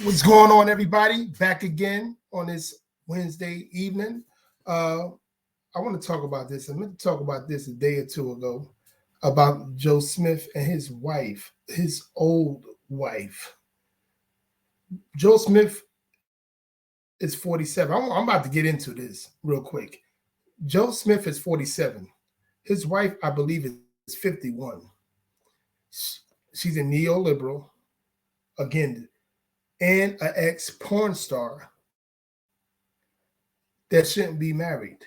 What's going on, everybody? Back again on this Wednesday evening. Uh, I want to talk about this. I meant to talk about this a day or two ago about Joe Smith and his wife, his old wife. Joe Smith is 47. I'm about to get into this real quick. Joe Smith is 47. His wife, I believe, is 51. She's a neoliberal, again, and an ex porn star that shouldn't be married.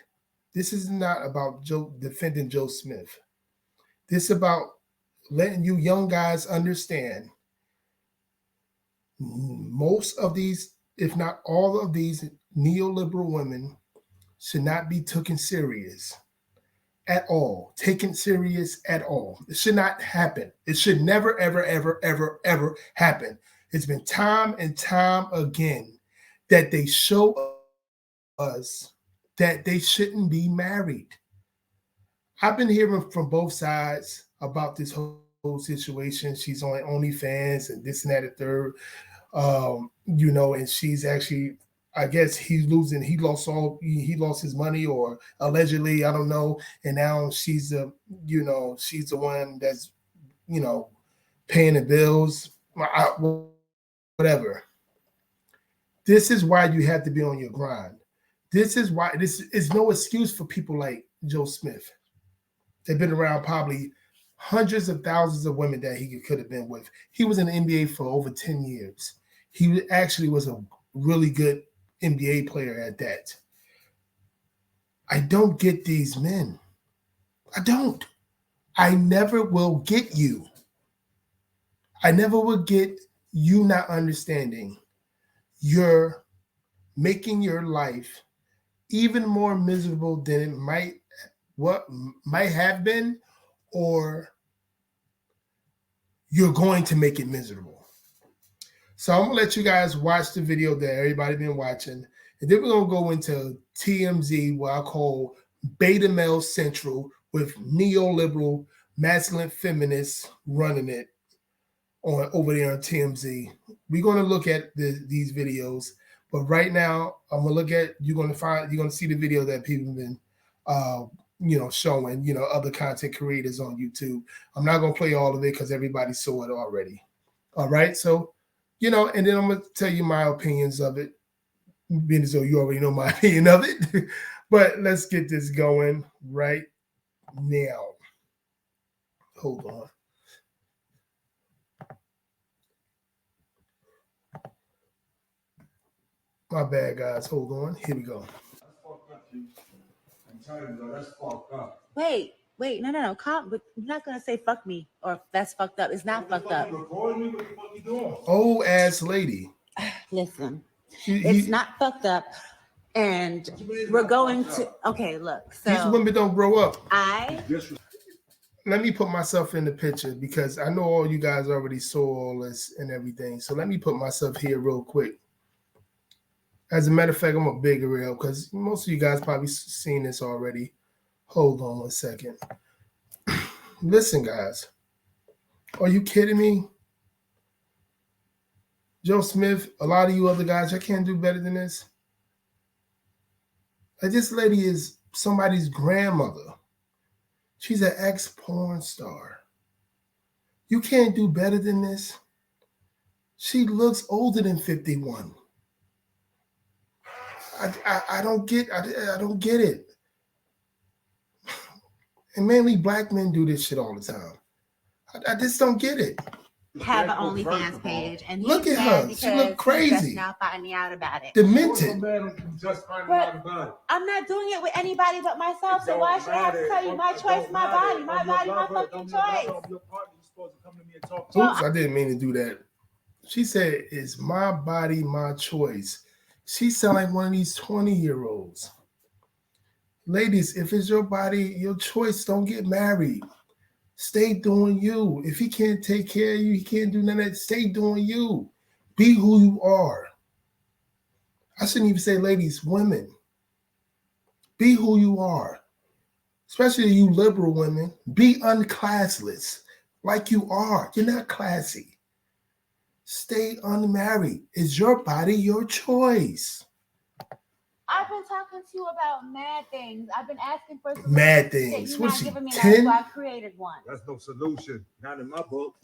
This is not about Joe defending Joe Smith. This is about letting you young guys understand most of these, if not all of these neoliberal women should not be taken serious at all. Taken serious at all. It should not happen. It should never, ever, ever, ever, ever happen. It's been time and time again that they show us that they shouldn't be married. I've been hearing from both sides about this whole situation. She's on OnlyFans and this and that, and third. And she's actually, I guess he's losing. He lost his money, or allegedly, I don't know. And now she's the one that's, paying the bills, whatever. This is why you have to be on your grind. This is why this is no excuse for people like Joe Smith. They've been around probably hundreds of thousands of women that he could have been with. He was in the NBA for over 10 years. He actually was a really good NBA player at that. I don't get these men. I don't. I never will get you. I never will get you not understanding. You're making your life even more miserable than it might have been, or you're going to make it miserable. So I'm gonna let you guys watch the video that everybody been watching, and then we're gonna go into TMZ, what I call beta male central, with neoliberal masculine feminists running it over there on TMZ. We're gonna look at these videos, but right now I'm gonna look at you're gonna see the video that people have been showing, other content creators on YouTube. I'm not going to play all of it because everybody saw it already. All right. So, and then I'm going to tell you my opinions of it, being as though you already know my opinion of it. But let's get this going right now. Hold on. My bad, guys. Hold on. Here we go. That's fucked up. Wait, no. But you're not gonna say fuck me or that's fucked up. It's not fucked up. Recording me? What the fuck you doing? Old ass lady. Listen, it's not fucked up, and we're going to. Okay, look. So these women don't grow up. Let me put myself in the picture because I know all you guys already saw all this and everything. So let me put myself here real quick. As a matter of fact, I'm a big real because most of you guys probably seen this already. Hold on 1 second. Listen, guys. Are you kidding me? Joe Smith, a lot of you other guys, I can't do better than this. Like, this lady is somebody's grandmother. She's an ex-porn star. You can't do better than this. She looks older than 51. I don't get it. And mainly black men do this shit all the time. I just don't get it. Have an OnlyFans page, and look at her. She look crazy. Just now finding out about it. Demented. I'm not doing it with anybody but myself. So why should I have to tell you my choice, my body, my fucking choice? Oops, I didn't mean to do that. She said, "It's my body, my choice." She sound like one of these 20-year-olds. Ladies, if it's your body, your choice, don't get married. Stay doing you. If he can't take care of you, he can't do none of that. Stay doing you. Be who you are. I shouldn't even say ladies, women. Be who you are. Especially you liberal women. Be unclassless like you are. You're not classy. stay unmarried. It's your body, your choice. I've been talking to you about mad things. I've been asking for solutions. Mad things. You're What not is she, giving me 10? none, so I created one. That's no solution. Not in my book.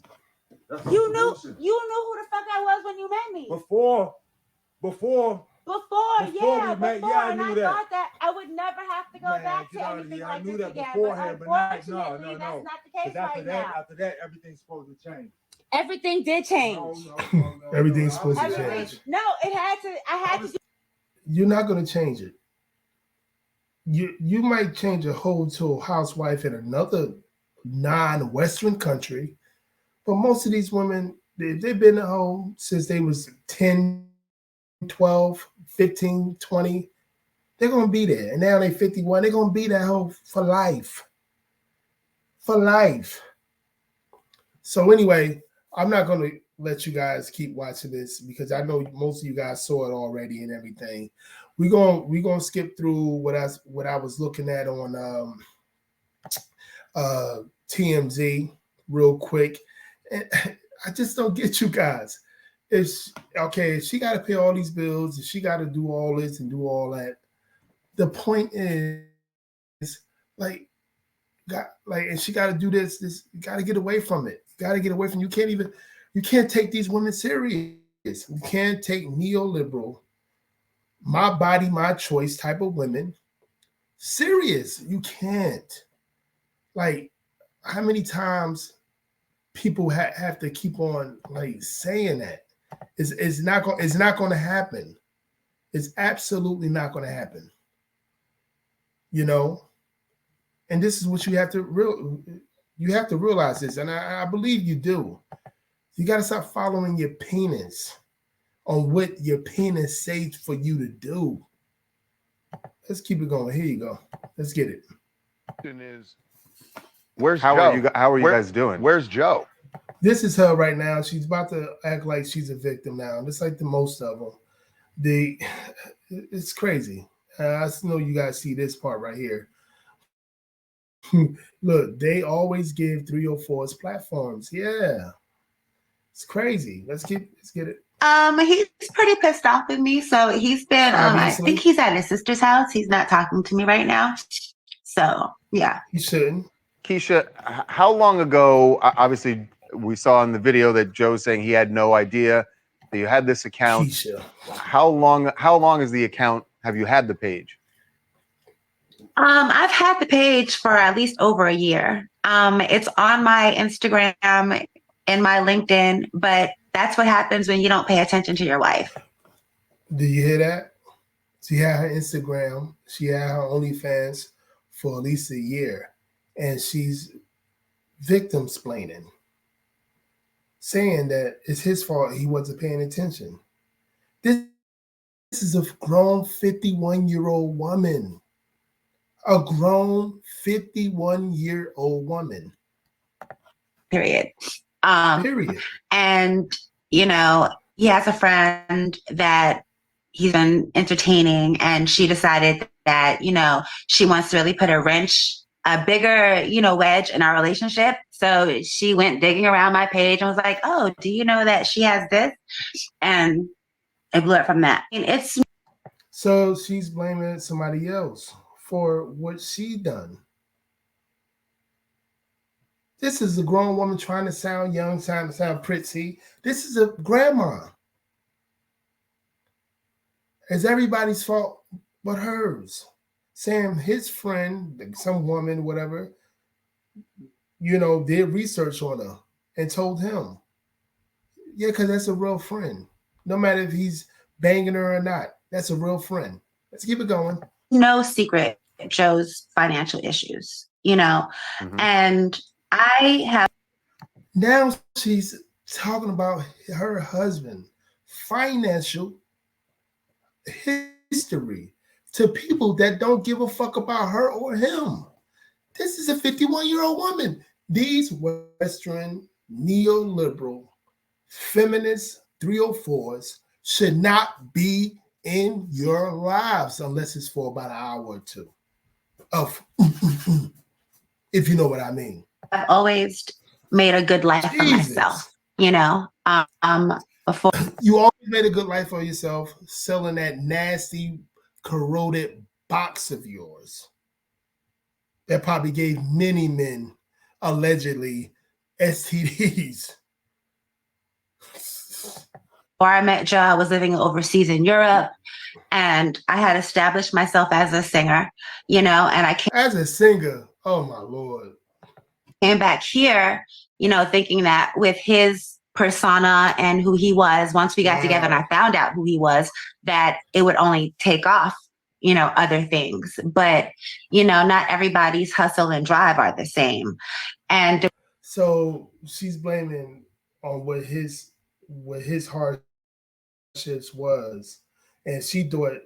That's no You knew solution. who the fuck I was when you met me. Before, Before, we met, yeah, I and knew I that. thought that I would never have to go Man, back get to out of anything here. like I knew this that again. beforehand, But but not, unfortunately, no. that's not the case Because right now. after that, everything's supposed to change. Everything did change. No. Everything's supposed to Everything. change. No, it had to. I had to do. You're not going to change it. You might change a hoe to a housewife in another non-Western country, but most of these women, they've been at home since they was 10, 12, 15, 20. They're going to be there. And now they're 51. They're going to be that hoe for life. For life. So anyway, I'm not going to let you guys keep watching this because I know most of you guys saw it already and everything. We're gonna skip through what I was looking at on TMZ real quick. And I just don't get you guys. If she got to pay all these bills, and she got to do all this and do all that. The point is, and she got to do this. You got to get away from it. You got to get away from. You can't take these women serious. You can't take neoliberal, my body, my choice type of women serious. You can't. Like, how many times people have to keep on saying that? It's not going to happen. It's absolutely not going to happen. You know. And this is what you have to realize this, and I believe you do. You got to stop following your penis on what your penis says for you to do. Let's keep it going. Here you go. Let's get it. Where's How Joe? are you guys doing? Where's Joe? This is her right now. She's about to act like she's a victim now. Just like the most of them. It's crazy. I know you guys see this part right here. Look, they always give 304's platforms. Yeah. It's crazy. Let's get it. He's pretty pissed off at me. So he's been I think he's at his sister's house. He's not talking to me right now. So yeah. He shouldn't. Keisha, how long ago, obviously we saw in the video that Joe's saying he had no idea that you had this account. Keisha. How long is the account? Have you had the page? I've had the page for at least over a year. It's on my Instagram and my LinkedIn, but that's what happens when you don't pay attention to your wife. Do you hear that? She had her Instagram. She had her OnlyFans for at least a year, and she's victim-splaining, saying that it's his fault he wasn't paying attention. This is a grown 51-year-old woman. A grown 51-year-old woman. Period. Period. And, you know, he has a friend that he's been entertaining, and she decided that, you know, she wants to really put a bigger, you know, wedge in our relationship. So she went digging around my page and was like, oh, do you know that she has this? And it blew up from that. And So she's blaming somebody else for what she done. This is a grown woman trying to sound young, trying to sound pretty. This is a grandma. It's everybody's fault but hers. Saying his friend, some woman, whatever, you know, did research on her and told him. Yeah, because that's a real friend. No matter if he's banging her or not, that's a real friend. Let's keep it going. No secret Joe's financial issues, you know, and I have. Now she's talking about her husband, financial history to people that don't give a fuck about her or him. This is a 51-year-old woman. These Western neoliberal feminist 304s should not be in your lives unless it's for about an hour or two of if you know what I mean. I've always made a good life for myself, you know. before. You always made a good life for yourself selling that nasty, corroded box of yours that probably gave many men allegedly STDs. Before I met Joe, I was living overseas in Europe, and I had established myself as a singer, and I As a singer, oh my Lord. came back here, thinking that with his persona and who he was, once we got together and I found out who he was, that it would only take off, other things. But, not everybody's hustle and drive are the same. And so she's blaming on what his hardships was. And she thought,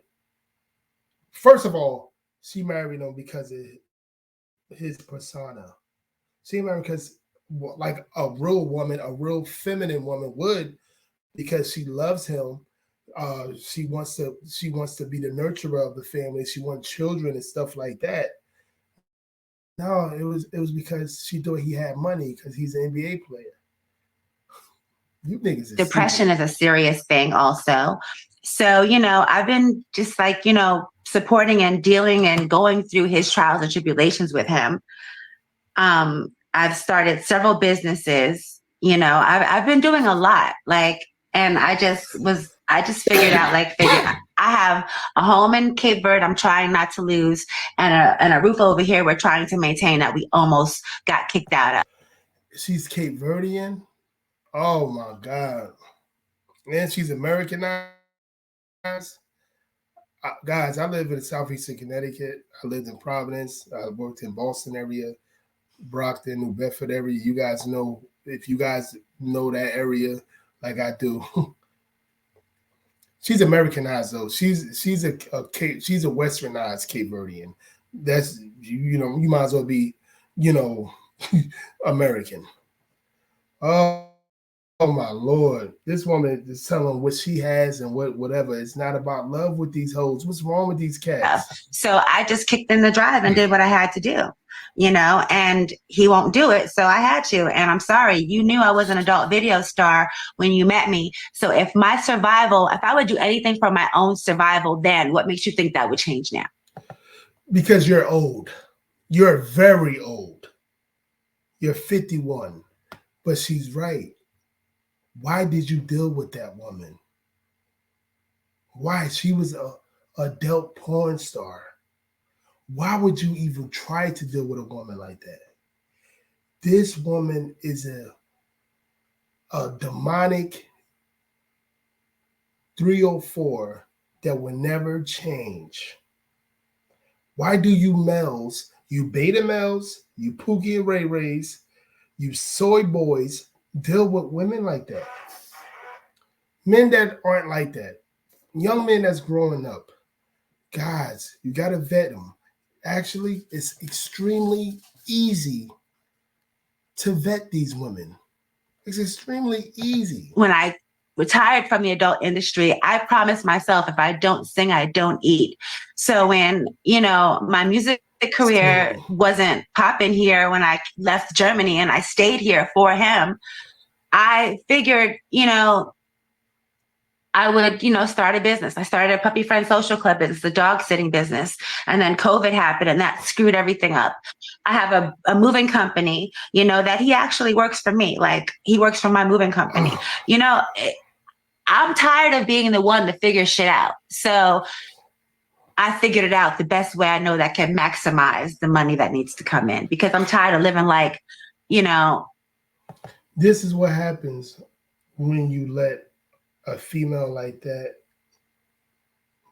first of all, she married him because of his persona. She married because like a real woman, a real feminine woman would, because she loves him. She wants to be the nurturer of the family. She wants children and stuff like that. No, it was because she thought he had money because he's an NBA player. You niggas. Depression is a serious thing also. So, I've been just like, supporting and dealing and going through his trials and tribulations with him. I've started several businesses, I've been doing a lot, and I just figured out, I have a home in Cape Verde I'm trying not to lose, and a roof over here we're trying to maintain that we almost got kicked out of. She's Cape Verdean? Oh my God. And she's Americanized. Guys, I live in southeastern Connecticut. I lived in Providence. I worked in Boston area, Brockton, New Bedford area. You guys know, if you guys know that area like I do. She's Americanized though. She's a westernized Cape Verdean. That's you might as well be, American. Oh my Lord. This woman is telling what she has and whatever. It's not about love with these hoes. What's wrong with these cats? So I just kicked in the drive and did what I had to do, and he won't do it. So I had to. And I'm sorry, you knew I was an adult video star when you met me. So if I would do anything for my own survival, then what makes you think that would change now? Because you're old. You're very old. You're 51. But she's right. Why did you deal with that woman? Why? She was a adult porn star. Why would you even try to deal with a woman like that? This woman is a demonic 304 that will never change. Why do you males, you beta males, you Pookie and Ray Rays, you soy boys, deal with women like that? Men that aren't like that. Young men that's growing up. Guys, you got to vet them. Actually, it's extremely easy to vet these women. It's extremely easy. When I retired from the adult industry, I promised myself, if I don't sing, I don't eat. So when, my music career wasn't popping here, when I left Germany and I stayed here for him, I figured, I would, start a business. I started a puppy friend social club business, a dog sitting business. And then COVID happened and that screwed everything up. I have a moving company, that he actually works for me. He works for my moving company. I'm tired of being the one to figure shit out. So I figured it out the best way I know that can maximize the money that needs to come in, because I'm tired of living This is what happens when you let a female like that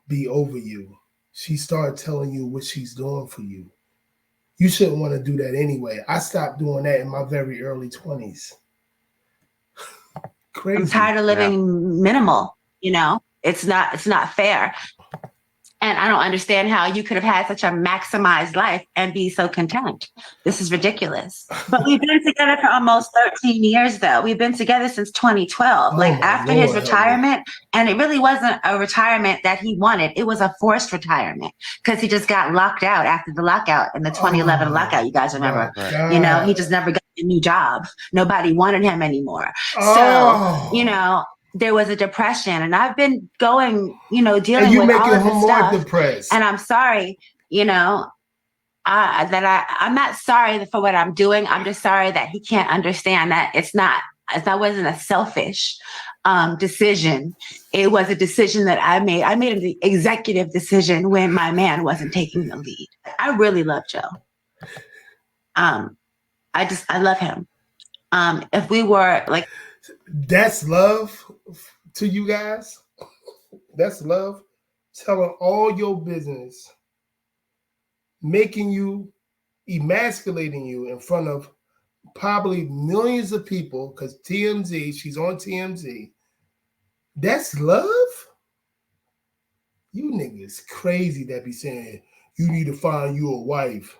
be over you. She started telling you what she's doing for you. You shouldn't want to do that anyway. I stopped doing that in my very early 20s. Crazy. I'm tired of living minimal, it's not fair. And I don't understand how you could have had such a maximized life and be so content. This is ridiculous. But we've been together for almost 13 years, though. We've been together since 2012, after his retirement. And it really wasn't a retirement that he wanted. It was a forced retirement because he just got locked out after the lockout in the 2011 lockout. You guys remember? He just never got a new job. Nobody wanted him anymore. So, there was a depression, and I've been going, you know, And dealing you with making all of her this more stuff. depressed. And I'm sorry, you know, I'm not sorry for what I'm doing. I'm just sorry that he can't understand that that wasn't a selfish decision. It was a decision that I made. I made an executive decision when my man wasn't taking the lead. I really love Joe. I love him. If we were like, That's love to you guys. That's love. Telling all your business, making you, emasculating you in front of probably millions of people, because TMZ, she's on TMZ. That's love? You niggas crazy that be saying you need to find you a wife.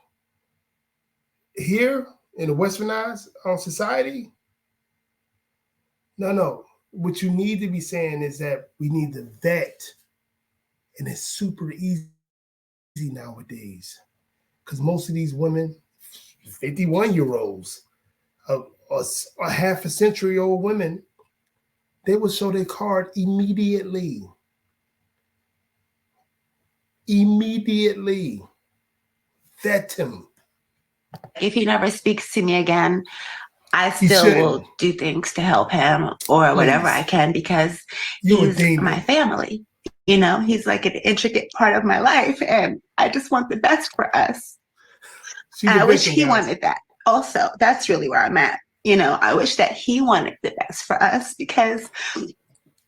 Here in the westernized society, no. What you need to be saying is that we need to vet, and it's super easy nowadays because most of these women, 51-year-olds, a half a century old women, they will show their card immediately. Immediately. Vet him. if he never speaks to me again, I still will do things to help him or whatever I can, because he's my family. You know, he's like an intricate part of my life, and I just want the best for us. And I wish he wanted that also. That's really where I'm at. You know, I wish that he wanted the best for us, because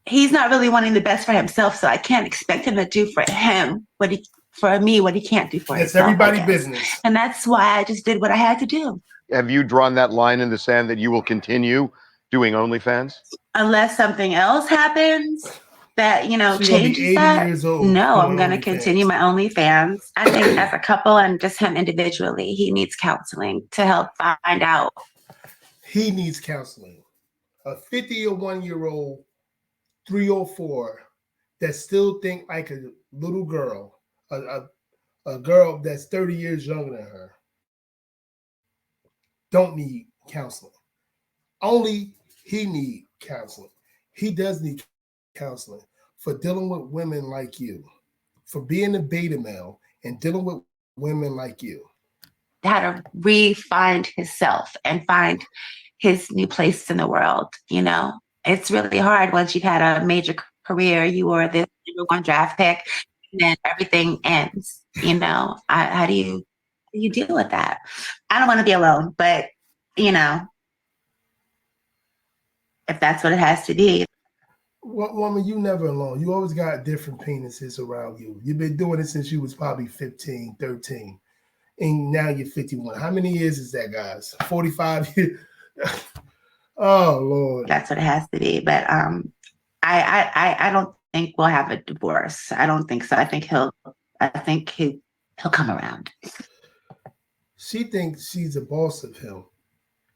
he's not really wanting the best for himself. So I can't expect him to do for him what he can't do for himself. It's everybody's business. And that's why I just did what I had to do. Have you drawn that line in the sand that you will continue doing OnlyFans? Unless something else happens that, you know, changes that. No, I'm going to continue my OnlyFans. I think as a couple and just him individually, he needs counseling to help find out. He needs counseling. A 51-year-old 304 that still think like a little girl, a girl that's 30 years younger than her, don't need counseling. Only he need counseling. He does need counseling for dealing with women like you, for being a beta male and dealing with women like you. How to re-find himself and find his new place in the world. You know, it's really hard once you've had a major career. You were the #1 draft pick, and then everything ends. You know, how do you deal with that? I don't want to be alone, but you know, if that's what it has to be. Well, woman, you never alone. You always got different penises around you. You've been doing it since you was probably 15, 13. And now you're 51. How many years is that, guys? 45 years? Oh, Lord. That's what it has to be. But I don't think we'll have a divorce. I don't think so. I think he'll come around. She thinks she's a boss of him.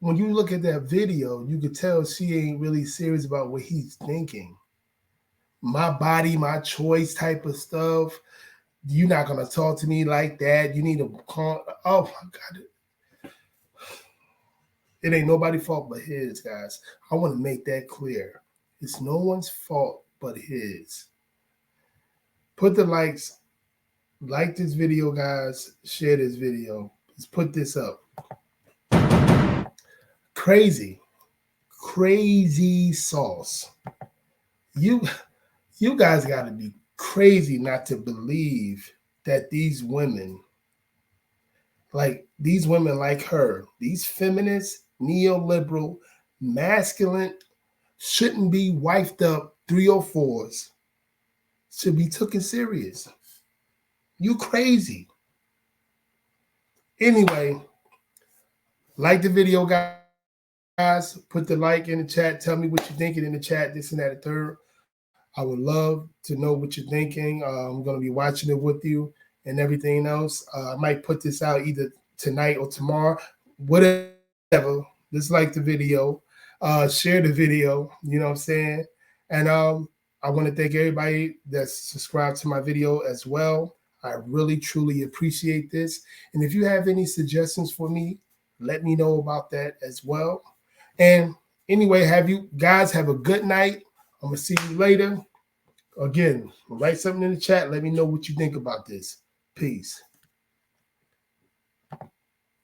When you look at that video, you could tell she ain't really serious about what he's thinking. My body, my choice type of stuff. You're not going to talk to me like that. You need to call. Oh, my God. It ain't nobody's fault but his, guys. I want to make that clear. It's no one's fault but his. Put the likes. Like this video, guys. Share this video. Let's put this up. Crazy sauce. You guys got to be crazy not to believe that these women like her, these feminist, neoliberal, masculine, shouldn't be wifed up 304s, should be taken serious. You crazy. Anyway, like the video, guys. Put the like in the chat. Tell me what you're thinking in the chat, this and that, and third. I would love to know what you're thinking. I'm going to be watching it with you and everything else. I might put this out either tonight or tomorrow, whatever. Just like the video. Share the video, you know what I'm saying? And I want to thank everybody that's subscribed to my video as well. I really, truly appreciate this. And if you have any suggestions for me, let me know about that as well. And anyway, have you guys have a good night. I'm gonna see you later. Again, write something in the chat. Let me know what you think about this. Peace.